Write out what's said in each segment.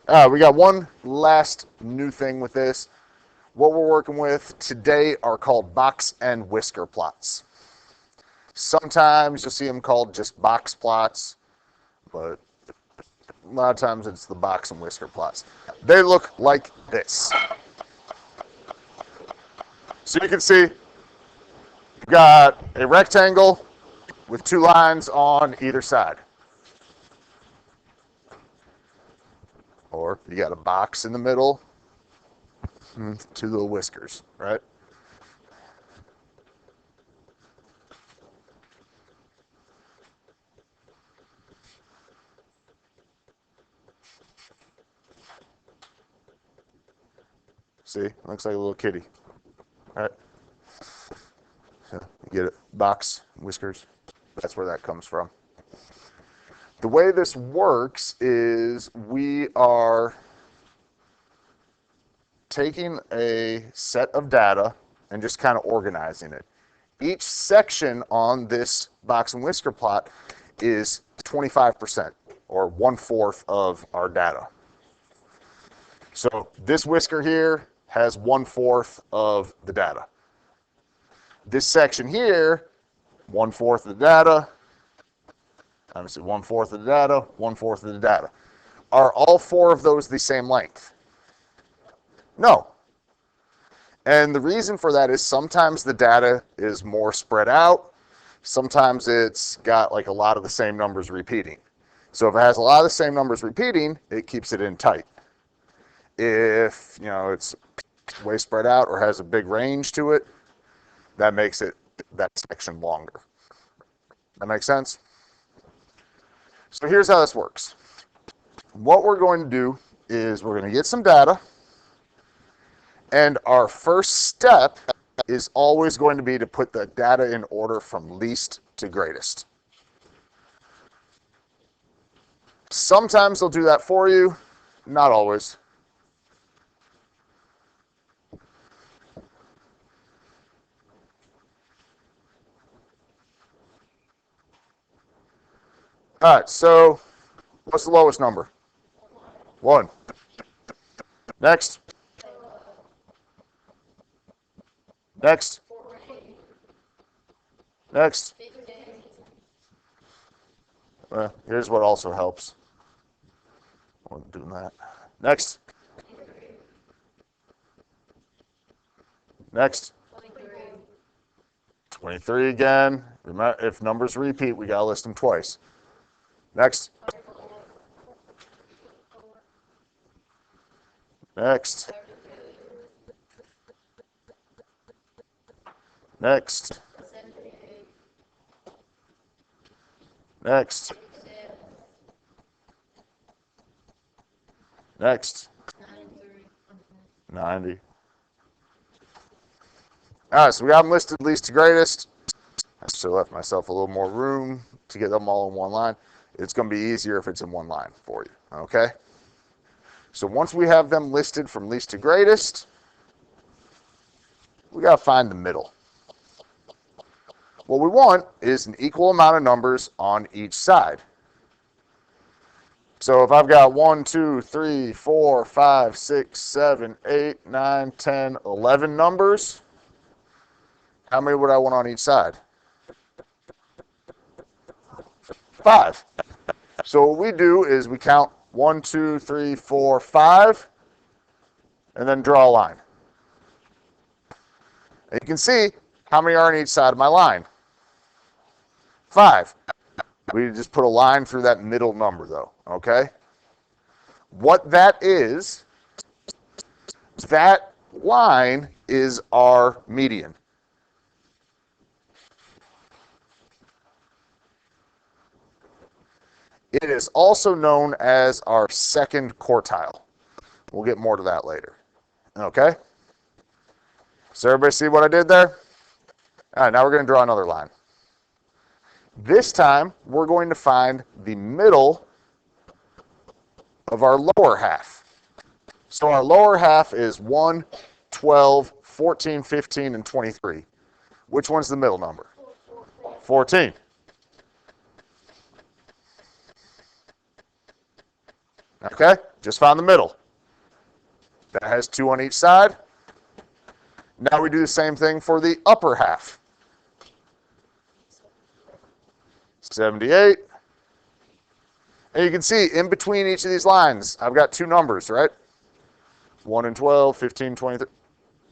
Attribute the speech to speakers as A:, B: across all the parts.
A: We got one last new thing with this. What we're working with today are called box and whisker plots. Sometimes you'll see them called just box plots, but a lot of times it's the box and whisker plots. They look like this. So you can see you've got a rectangle with two lines on either side. Or you got a box in the middle, two little whiskers, right? See, looks like a little kitty, right? So you get it, box, whiskers. That's where that comes from. The way this works is we are taking a set of data and just kind of organizing it. Each section on this box and whisker plot is 25% or 1/4 of our data. So this whisker here has 1/4 of the data. This section here, 1/4 of the data, obviously 1/4 of the data, 1/4 of the data. Are all four of those the same length? No. And the reason for that is sometimes the data is more spread out. Sometimes it's got like a lot of the same numbers repeating. So if it has a lot of the same numbers repeating, it keeps it in tight. If it's way spread out or has a big range to it, that makes it that section longer. That makes sense? So here's how this works. What we're going to do is we're going to get some data, and our first step is always going to be to put the data in order from least to greatest. Sometimes they'll do that for you, not always. All right, so what's the lowest number? 1. Next. Next. Next. Here's what also helps. I wasn't doing that. Next. Next. 23 again. Remember, if numbers repeat, we gotta list them twice. Next. Next. Next. Next. Next. 90. All right, so we got them listed least to greatest. I still left myself a little more room to get them all in one line. It's going to be easier if it's in one line for you, okay? So once we have them listed from least to greatest, we got to find the middle. What we want is an equal amount of numbers on each side. So if I've got 1, 2, 3, 4, 5, 6, 7, 8, 9, 10, 11 numbers, how many would I want on each side? 5. So what we do is we count 1, 2, 3, 4, 5, and then draw a line. And you can see how many are on each side of my line. 5. We just put a line through that middle number though, okay? What that is, that line is our median. It is also known as our second quartile. We'll get more to that later. Okay? So everybody see what I did there? All right, now we're going to draw another line. This time, we're going to find the middle of our lower half. So our lower half is 1, 12, 14, 15, and 23. Which one's the middle number? 14. Okay, just found the middle. That has 2 on each side. Now we do the same thing for the upper half. 78. And you can see in between each of these lines, I've got 2 numbers, right? 1 and 12, 15, 23.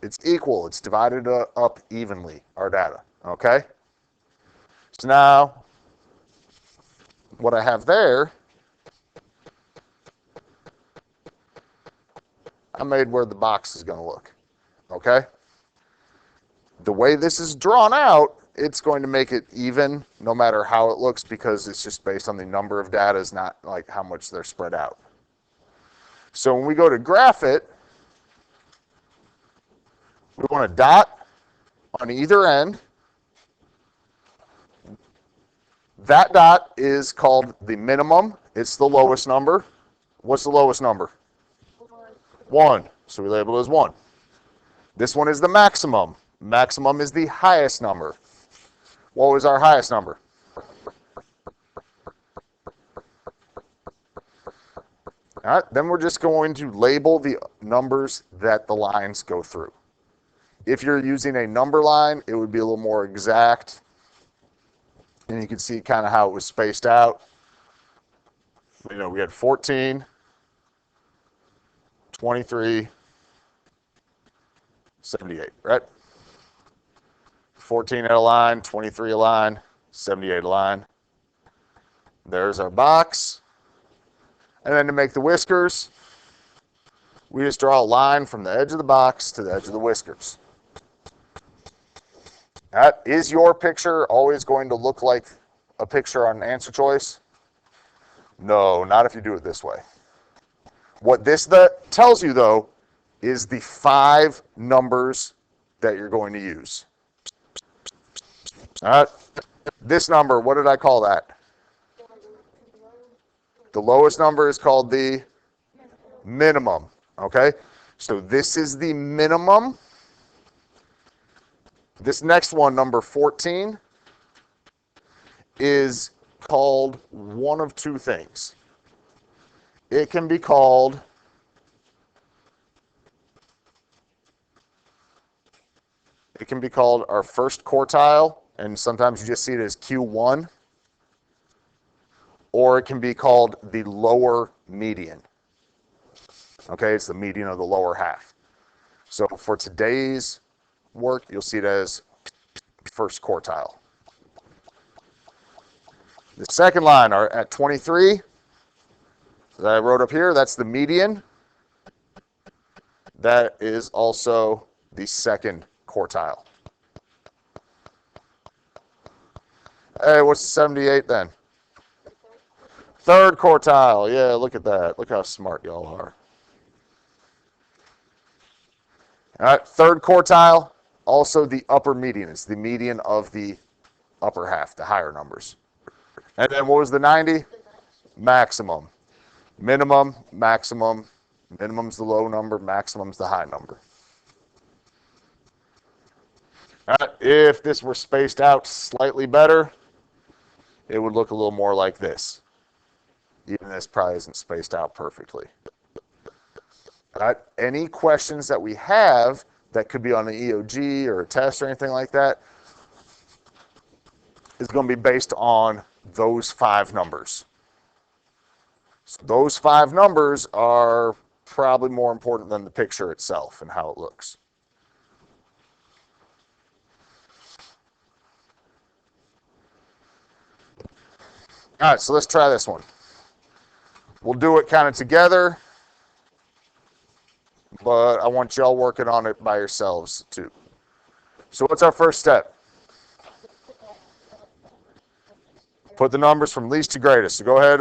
A: It's equal. It's divided up evenly, our data, okay? So now, what I have there, I made where the box is going to look, okay? The way this is drawn out, it's going to make it even no matter how it looks because it's just based on the number of data, is not like how much they're spread out. So when we go to graph it, we want a dot on either end. That dot is called the minimum. It's the lowest number. What's the lowest number? 1. So we label it as 1. This one is the maximum. Maximum is the highest number. What was our highest number? All right, then we're just going to label the numbers that the lines go through. If you're using a number line, it would be a little more exact. And you can see kind of how it was spaced out. You know, we had 14, 23, 78, right? 14 at a line, 23 a line, 78 a line. There's our box. And then to make the whiskers, we just draw a line from the edge of the box to the edge of the whiskers. That is your picture always going to look like a picture on an answer choice? No, not if you do it this way. What this tells you, though, is the 5 numbers that you're going to use. All right. This number, what did I call that? The lowest number is called the minimum. Okay? So this is the minimum. This next one, number 14, is called one of 2 things. It can be called our first quartile, and sometimes you just see it as Q1, or it can be called the lower median. Okay, it's the median of the lower half. So for today's work, you'll see it as first quartile. The second line are at 23, that I wrote up here, that's the median. That is also the second quartile. Hey, what's 78 then? Third quartile. Yeah, look at that. Look how smart y'all are. All right, third quartile, also the upper median. It's the median of the upper half, the higher numbers. And then what was the 90? Maximum. Minimum, maximum. Minimum's the low number, maximum's the high number. All right, if this were spaced out slightly better, it would look a little more like this. Even this probably isn't spaced out perfectly. All right, any questions that we have that could be on an EOG or a test or anything like that is going to be based on those 5 numbers. So those 5 numbers are probably more important than the picture itself and how it looks. All right, so let's try this one. We'll do it kind of together, but I want y'all working on it by yourselves too. So what's our first step? Put the numbers from least to greatest. So go ahead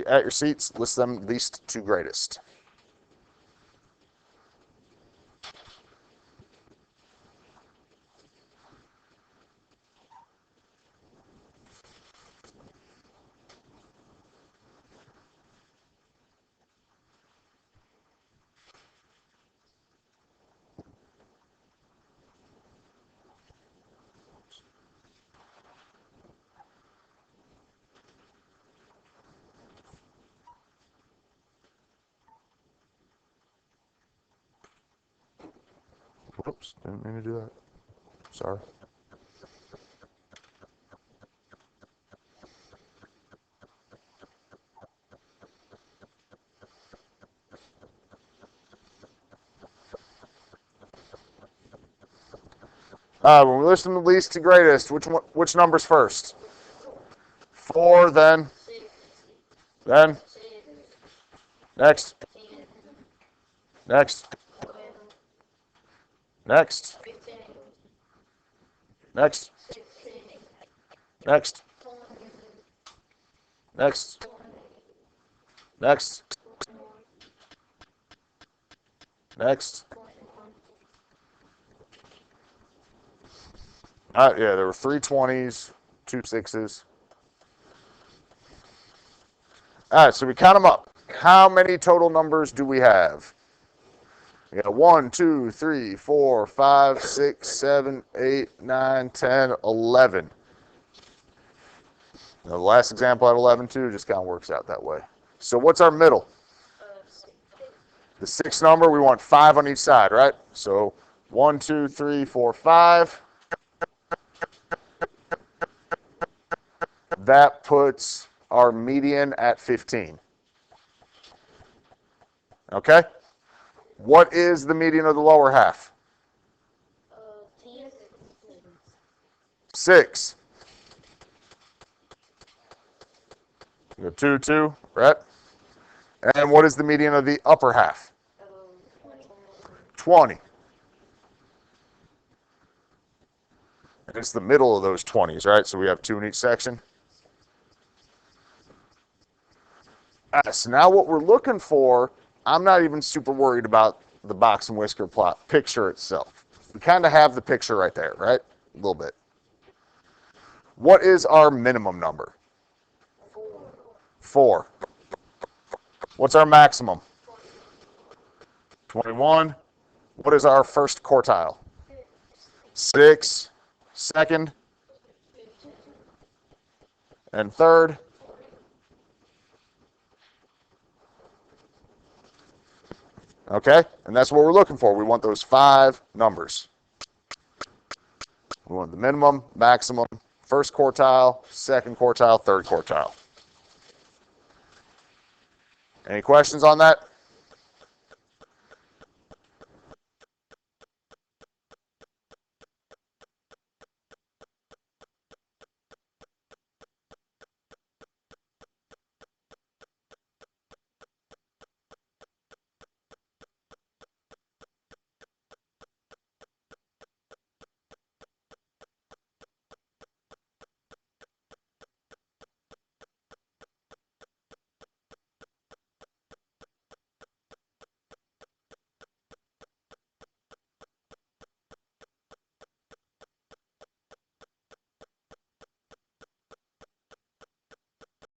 A: at your seats, list them least to greatest. Whoops, didn't mean to do that. Sorry. When we list from the least to greatest, which number's first? 4, then next, next, next, next, next, next, next, next. Yeah, there were 3 20s, 2 6s. All right, so we count them up. How many total numbers do we have? We got 1, 2, 3, 4, 5, 6, 7, 8, 9, 10, 11. Now, the last example had 11 too, just kind of works out that way. So what's our middle? The 6 number, we want 5 on each side, right? So 1, 2, 3, 4, 5. That puts our median at 15. Okay? What is the median of the lower half? 6. You go 2, 2, right? And what is the median of the upper half? 20. And it's the middle of those 20s, right? So we have 2 in each section. So now what we're looking for, I'm not even super worried about the box and whisker plot picture itself. We kind of have the picture right there, right? A little bit. What is our minimum number? 4. What's our maximum? 21. What is our first quartile? 6. Second. And third. Okay? And that's what we're looking for. We want those 5 numbers. We want the minimum, maximum, first quartile, second quartile, third quartile. Any questions on that?